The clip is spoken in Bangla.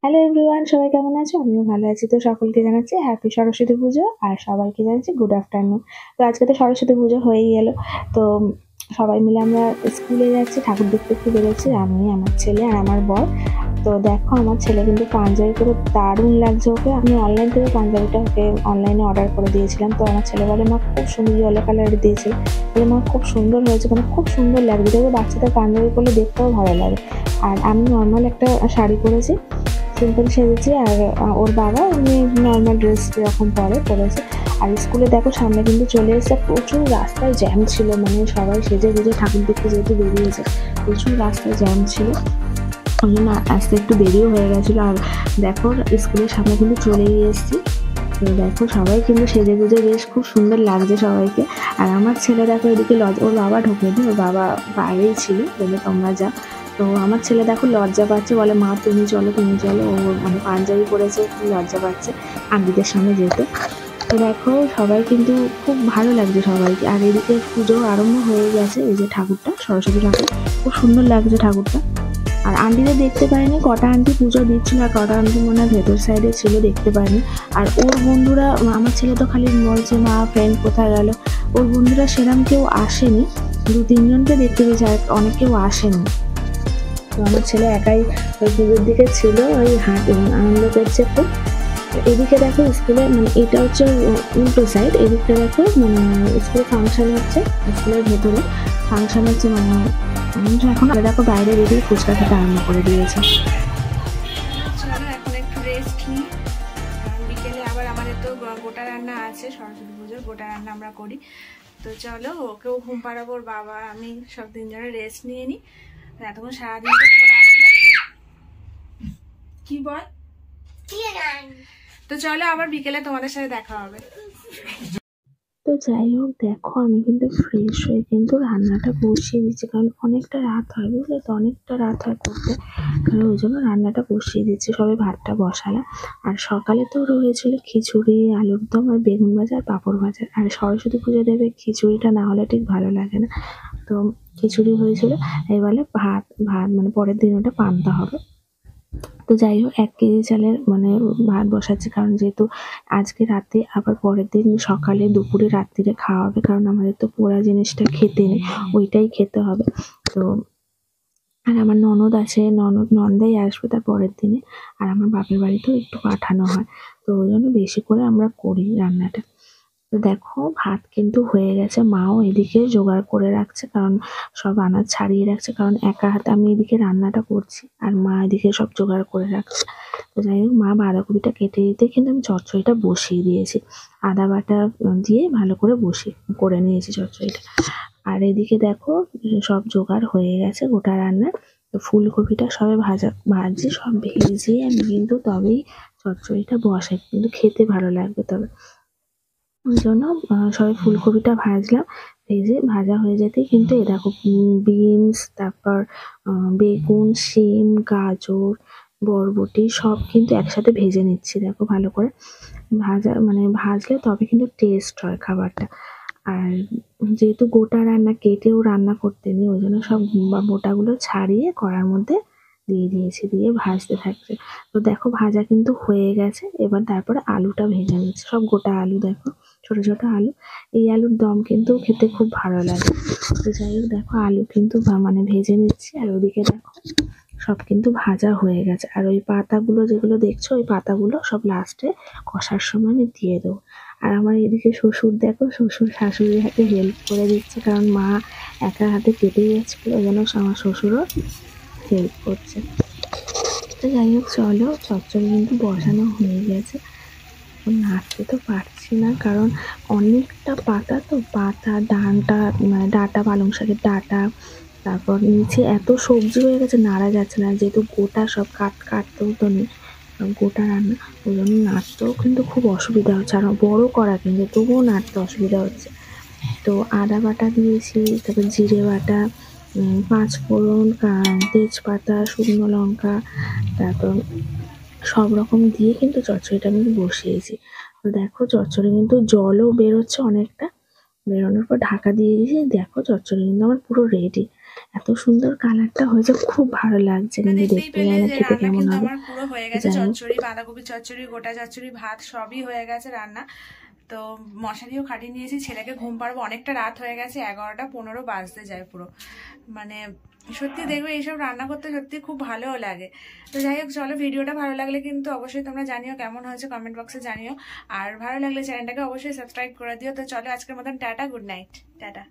হ্যালো এভরিওয়ান, সবাই কেমন আছো? আমিও ভালো আছি। তো সকলকে জানাচ্ছি হ্যাপি সরস্বতী পুজো, আর সবাইকে জানাচ্ছি গুড আফটারনুন। তো আজকে তো সরস্বতী পুজো হয়েই গেল। তো সবাই মিলে আমরা স্কুলে যাচ্ছি, ঠাকুর দেখতে একটু বেরোচ্ছি, আমি, আমার ছেলে আর আমার বর। তো দেখো, আমার ছেলে কিন্তু পাঞ্জাবি পুরো দারুণ লাগছে ওকে। আমি অনলাইন থেকে পাঞ্জাবিটা ওকে অনলাইনে অর্ডার করে দিয়েছিলাম। তো আমার ছেলে বলে, মা খুব সুন্দর, ইয়েলো কালারের দিয়েছিল, বলে মা খুব সুন্দর হয়েছে, মানে খুব সুন্দর লাগছে। দেখো, বাচ্চাদের পাঞ্জাবি পরলে দেখতেও ভালো লাগে। আর আমি নর্মাল একটা শাড়ি পরেছি, সিম্পল সেজেছি। আর ওর বাবা এমনি নর্মাল ড্রেস যেরকম পরেছে। আর স্কুলে দেখো সামনে কিন্তু চলে এসেছে, প্রচুর রাস্তায় জ্যাম ছিল, মানে সবাই সেজে গুজে ঠাকুর দেখতে যেহেতু বেরিয়েছে, প্রচুর রাস্তায় জ্যাম ছিল, ওই জন্য আসতে একটু দেরিও হয়ে গেছিলো। আর দেখো স্কুলের সামনে কিন্তু চলেই এসেছি। তো দেখো সবাই কিন্তু সেজে গুজে বেশ খুব সুন্দর লাগছে সবাইকে। আর আমার ছেলে দেখো এদিকে ওর বাবা ঢোকেনি, ওর বাবা বাইরেই ছিল, বলে তোমরা যা। তো আমার ছেলে দেখো লজ্জা পাচ্ছে, বলে মা তুমি চলো তুমি চলো। ও মানে পাঞ্জাবি পরেছে, খুব লজ্জা পাচ্ছে আন্টিদের সামনে যেতে। তো দেখো সবাই কিন্তু খুব ভালো লাগছে সবাইকে। আর এদিকে পুজো আরম্ভ হয়ে গেছে, এই যে ঠাকুরটা, সরস্বতী ঠাকুর, খুব সুন্দর লাগছে ঠাকুরটা। আর আন্টিদের দেখতে পাইনি, কটা আন্টি পুজো দিচ্ছিল আর কটা আন্টি মনে হয় ভেতর সাইডে ছিল, দেখতে পাইনি। আর ওর বন্ধুরা, আমার ছেলে তো খালি বলছে মা ফ্রেন্ড কোথায় গেল। ওর বন্ধুরা সেরকম কেউ আসেনি, 2-3জনকে দেখতে পেয়েছে, আর অনেক কেউ আসেনি। তো আমার ছেলে একাই ওই পুজোর দিকে ছিল, ওই আনন্দ করছে খুব। এদিকে দেখো স্কুলে, মানে এটা হচ্ছে উল্টো সাইড, এদিকটা দেখো মানে স্কুলে ফাংশন হচ্ছে, স্কুলের ভেতরে ফাংশন হচ্ছে, মানে এখন দেখো বাইরে বেরিয়ে ফুচকা খেতে আরম্ভ করে দিয়েছে। চলো এখন একটু রেস্ট নিই, কারণ বিকেলে আবার আমাদের তো গোটা রান্না আছে, সরস্বতী পুজোর গোটা রান্না আমরা করি। তো চলো ওকেও ঘুম পাড়াবো, ওর বাবা আমি সব 3জনে রেস্ট নিয়ে নিই। এতক্ষণ সারাদিন তো ঘোরা হলো, কি বল। তো চলো আবার বিকেলে তোমাদের সাথে দেখা হবে। তো যাই হোক, দেখো আমি কিন্তু ফ্রেশ হয়ে কিন্তু রান্নাটা বসিয়ে দিচ্ছি, কারণ অনেকটা রাত হয়, বুঝলে তো, অনেকটা রাত হয় করতে, কারণ ওই জন্য রান্নাটা বসিয়ে দিচ্ছি, সবে ভাতটা বসালাম। আর সকালে তো রয়েছিল খিচুড়ি, আলুর দম আর বেগুন ভাজা আর পাঁপড় ভাজা। আর সরস্বতী পুজো দেবে, খিচুড়িটা না হলে ঠিক ভালো লাগে না। তো খিচুড়ি হয়েছিল, এবারে ভাত ভাত মানে পরের দিন ওটা পান্তা হবে। তো যাই হোক, 1 কেজি চালের মানে ভাত বসাচ্ছি, কারণ যেহেতু আজকে রাতে আবার পরের দিন সকালে দুপুরে রাত্রিরে খাওয়া হবে, কারণ আমাদের তো পোড়া জিনিসটা খেতে নেই, ওইটাই খেতে হবে। তো আর আমার ননদ আছে, নন্দাই আসবে তার পরের দিনে। আর আমার বাপের বাড়িতেও একটু পাঠানো হয়, তো ওই জন্য বেশি করে আমরা করি রান্নাটা। তো দেখো ভাত কিন্তু হয়ে গেছে, মাও এদিকে জোগাড় করে রাখছে, কারণ সব আনাজ ছাড়িয়ে রাখছে, কারণ একা হাতে আমি এদিকে রান্নাটা করছি আর মা এদিকে সব জোগাড় করে রাখছে। তো যাই হোক, মা বাঁধাকপিটা কেটে দিতে কিন্তু আমি চচ্চড়িটা বসিয়ে দিয়েছি, আদা বাটা দিয়ে ভালো করে করে নিয়েছি চচ্চড়িটা। আর এদিকে দেখো সব জোগাড় হয়ে গেছে গোটা রান্নার। তো ফুলকপিটা সবে ভাজি সব ভেজিয়ে আমি কিন্তু তবেই চচ্চড়িটা বসাই, কিন্তু খেতে ভালো লাগবে তবে। ওই জন্য সবাই ফুলকপিটা ভাজলাম, ভেজে ভাজা হয়ে যেতেই কিন্তু এ দেখো বিনস, তারপর বেগুন, শিম, গাজর, বরবটি সব কিন্তু একসাথে ভেজে নিচ্ছি, দেখো ভালো করে মানে ভাজলে তবে কিন্তু টেস্ট হয় খাবারটা। আর যেহেতু গোটা রান্না, কেটেও রান্না করতে নেই, ওই জন্য সব বোটাগুলো ছাড়িয়ে কড়ার মধ্যে দিয়ে দিয়েছি, দিয়ে ভাজতে থাকছে। তো দেখো ভাজা কিন্তু হয়ে গেছে, এবার তারপরে আলুটা ভেজে নিচ্ছি, সব গোটা আলু, দেখো ছোট ছোট আলু। এই আলুর দম কিন্তু খেতে খুব ভালো লাগে। তো যাই হোক, দেখো আলু কিন্তু মানে ভেজে নিচ্ছি, আর ওদিকে দেখো সব কিন্তু ভাজা হয়ে গেছে। আর ওই পাতাগুলো যেগুলো দেখছো, ওই পাতাগুলো সব লাস্টে কষার সময় আমি দিয়ে দেবো। আর আমার এদিকে শ্বশুর দেখো, শ্বশুর শাশুড়ির হাতে হেল্প করে দিচ্ছে, কারণ মা একা হাতে কেটেই যাচ্ছিলো, ওই জন্য আমার শ্বশুরও হেল্প করছে। তো যাই হোক, চলো চচ্চড়ি কিন্তু বসানো হয়ে গেছে। নাড়তে তো পারছি না, কারণ অনেকটা পাতা, তো পাতা ডাঁটা, মানে ডাঁটা, পালং শাকের ডাঁটা, তারপর নিচে এত সবজি হয়ে গেছে, নাড়া যাচ্ছে না, যেহেতু গোটা সব কাটতেও তো নেই, গোটা রান্না, ওই জন্য নাড়তেও কিন্তু খুব অসুবিধা হচ্ছে। আর বড় কড়া কিন্তু, তবুও নাড়তে অসুবিধা হচ্ছে। তো আদা বাটা দিয়েছি, তারপর জিরে বাটা, পাঁচফোড়ন, তেজপাতা, শুকনো লঙ্কা, তারপর সব রকম দিয়ে কিন্তু চচ্চড়িটা আমি বসিয়েছি। তো দেখো চচ্চড়ি কিন্তু জলও বেরোচ্ছে অনেকটা, বেরোনোর পর ঢাকা দিয়ে দিয়েছি, দেখো চচ্চড়ি কিন্তু আমার পুরো রেডি। এত সুন্দর কালারটা হয়েছে, খুব ভালো লাগছে। কিন্তু দেখতেই দেখতে পেলে জানি যে খেতে রান্না কেমন কিন্তু হবে। আমার পুরো হয়ে গেছে, যাই হোক, চচ্চড়ি, বাঁধাকপি চচ্চড়ি, গোটা চচ্চড়ি, ভাত সবই হয়ে গেছে রান্না। তো মশারিও খাটিয়ে নিয়েছি, ছেলেকে ঘুম পাড়বো, অনেকটা রাত হয়ে গেছে, 11টা 15 বাজতে যায় পুরো। মানে সত্যি দেখবে এইসব রান্না করতে সত্যি খুব ভালোও লাগে। তো যাই হোক, চলো, ভিডিওটা ভালো লাগলে কিন্তু অবশ্যই তোমরা জানিও কেমন হয়েছে, কমেন্ট বক্সে জানিও। আর ভালো লাগলে চ্যানেলটাকে অবশ্যই সাবস্ক্রাইব করে দিও। তো চলো, আজকের মতন টাটা, গুড নাইট, টাটা।